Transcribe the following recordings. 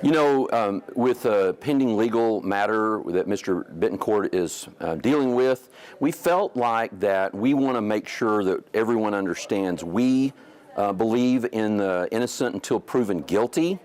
You know, with a pending legal matter that Mr. Bettencourt is dealing with, we felt like that we want to make sure that everyone understands we believe in the innocent until proven guilty.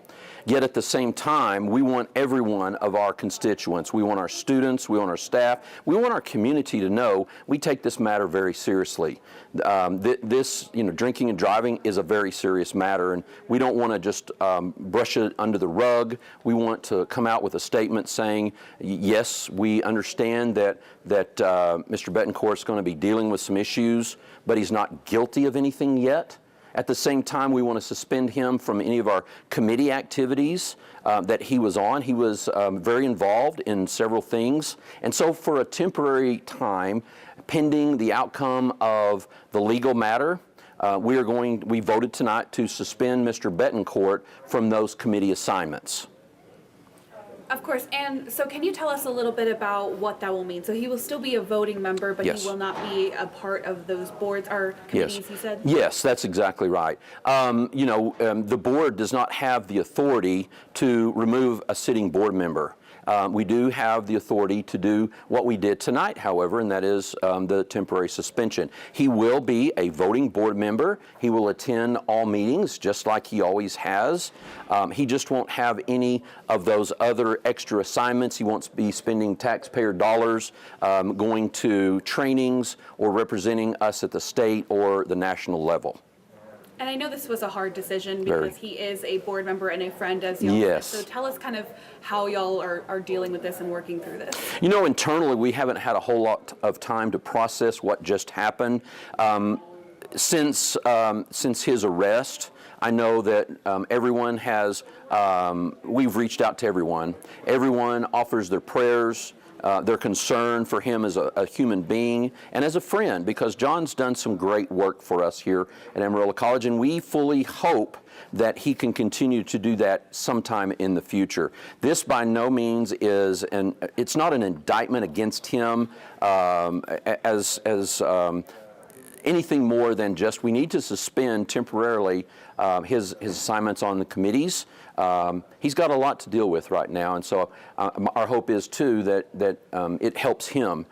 Yet at the same time, we want every one of our constituents, we want our students, we want our staff, we want our community to know we take this matter very seriously. This, drinking and driving is a very serious matter, and we don't want to just brush it under the rug. We want to come out with a statement saying, yes, we understand that Mr. Bettencourt is going to be dealing with some issues, but he's not guilty of anything yet. At the same time, we want to suspend him from any of our committee activities that he was on. He was very involved in several things. And so for a temporary time, pending the outcome of the legal matter, we voted tonight to suspend Mr. Bettencourt from those committee assignments. Of course, and so can you tell us a little bit about what that will mean? So he will still be a voting member, but Yes. he will not be a part of those boards or committees, Yes. you said? Yes, that's exactly right. The board does not have the authority to remove a sitting board member. We do have the authority to do what we did tonight, however, and that is the temporary suspension. He will be a voting board member. He will attend all meetings just like he always has. He just won't have any of those other extra assignments. He won't be spending taxpayer dollars going to trainings or representing us at the state or the national level. And I know this was a hard decision because he is a board member and a friend, as y'all Yes. said. So tell us kind of how y'all are dealing with this and working through this. You know, internally, we haven't had a whole lot of time to process what just happened. Since his arrest, I know that everyone has, we've reached out to everyone. Everyone offers their prayers, their concern for him as a human being and as a friend, because John's done some great work for us here at Amarillo College, and we fully hope that he can continue to do that sometime in the future. This by no means is, it's not an indictment against him as anything more than just we need to suspend temporarily his assignments on the committees. He's got a lot to deal with right now, and so our hope is too that it helps him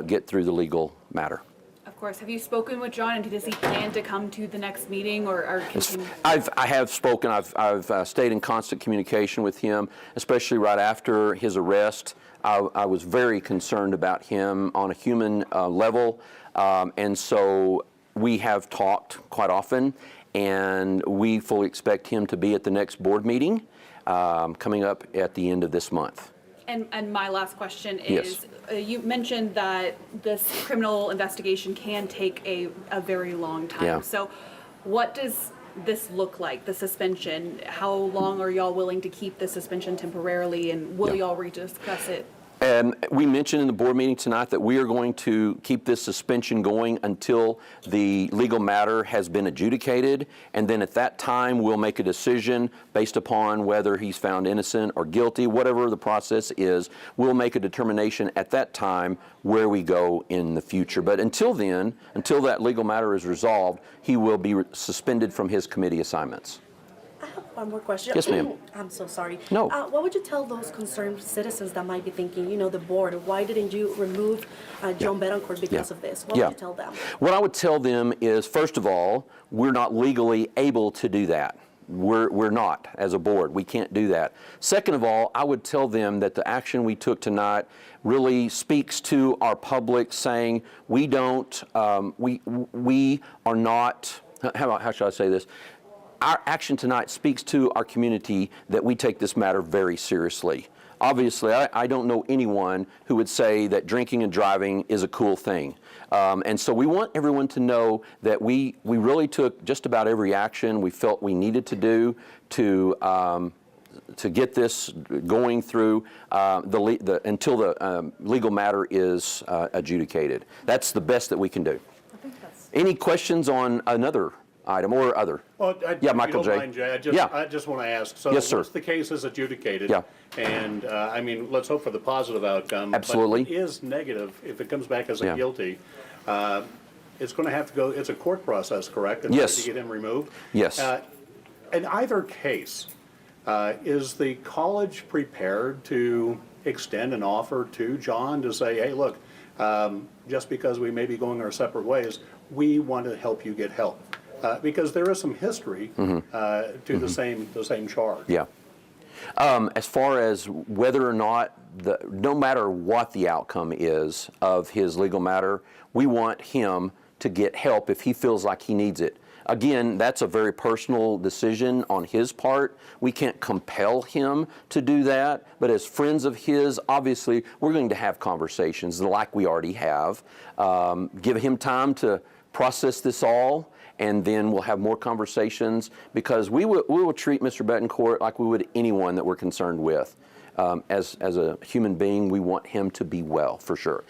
get through the legal matter. Of course. Have you spoken with John, and does he plan to come to the next meeting or continue? I have spoken. I've stayed in constant communication with him, especially right after his arrest. I was very concerned about him on a human level, and so we have talked quite often, and we fully expect him to be at the next board meeting coming up at the end of this month. And my last question Yes. is, you mentioned that this criminal investigation can take a very long time. Yeah. So what does this look like, the suspension? How long are y'all willing to keep the suspension temporarily, and will y'all rediscuss it? We mentioned in the board meeting tonight that we are going to keep this suspension going until the legal matter has been adjudicated, and then at that time we'll make a decision based upon whether he's found innocent or guilty. Whatever the process is, we'll make a determination at that time where we go in the future. But until then, until that legal matter is resolved, he will be suspended from his committee assignments. I have one more question. Yes, ma'am. I'm so sorry. No. What would you tell those concerned citizens that might be thinking, the board, why didn't you remove John Bettencourt because of this? What would you tell them? What I would tell them is, first of all, we're not legally able to do that. We're not, as a board. We can't do that. Second of all, I would tell them that the action we took tonight really speaks to our public, saying we don't, we are not, how should I say this? Our action tonight speaks to our community that we take this matter very seriously. Obviously, I don't know anyone who would say that drinking and driving is a cool thing. And so we want everyone to know that we really took just about every action we felt we needed to do to get this going through until the legal matter is adjudicated. That's the best that we can do. Any questions on another item or other? Well, Michael J. Mind, Jay, I just want to ask. So Yes, sir. once the case is adjudicated, and let's hope for the positive outcome. Absolutely. But it is negative if it comes back as a guilty. It's going to have to go. It's a court process, correct? Yes. To get him removed. Yes. In either case, Is the college prepared to extend an offer to John to say, hey, look, just because we may be going our separate ways, we want to help you get help? Because there is some history to the same charge. Yeah. As far as whether or not, no matter what the outcome is of his legal matter, we want him to get help if he feels like he needs it. Again, that's a very personal decision on his part. We can't compel him to do that, but as friends of his, obviously, we're going to have conversations like we already have. Give him time to process this all, and then we'll have more conversations, because we will treat Mr. Betancourt like we would anyone that we're concerned with. As a human being, we want him to be well, for sure.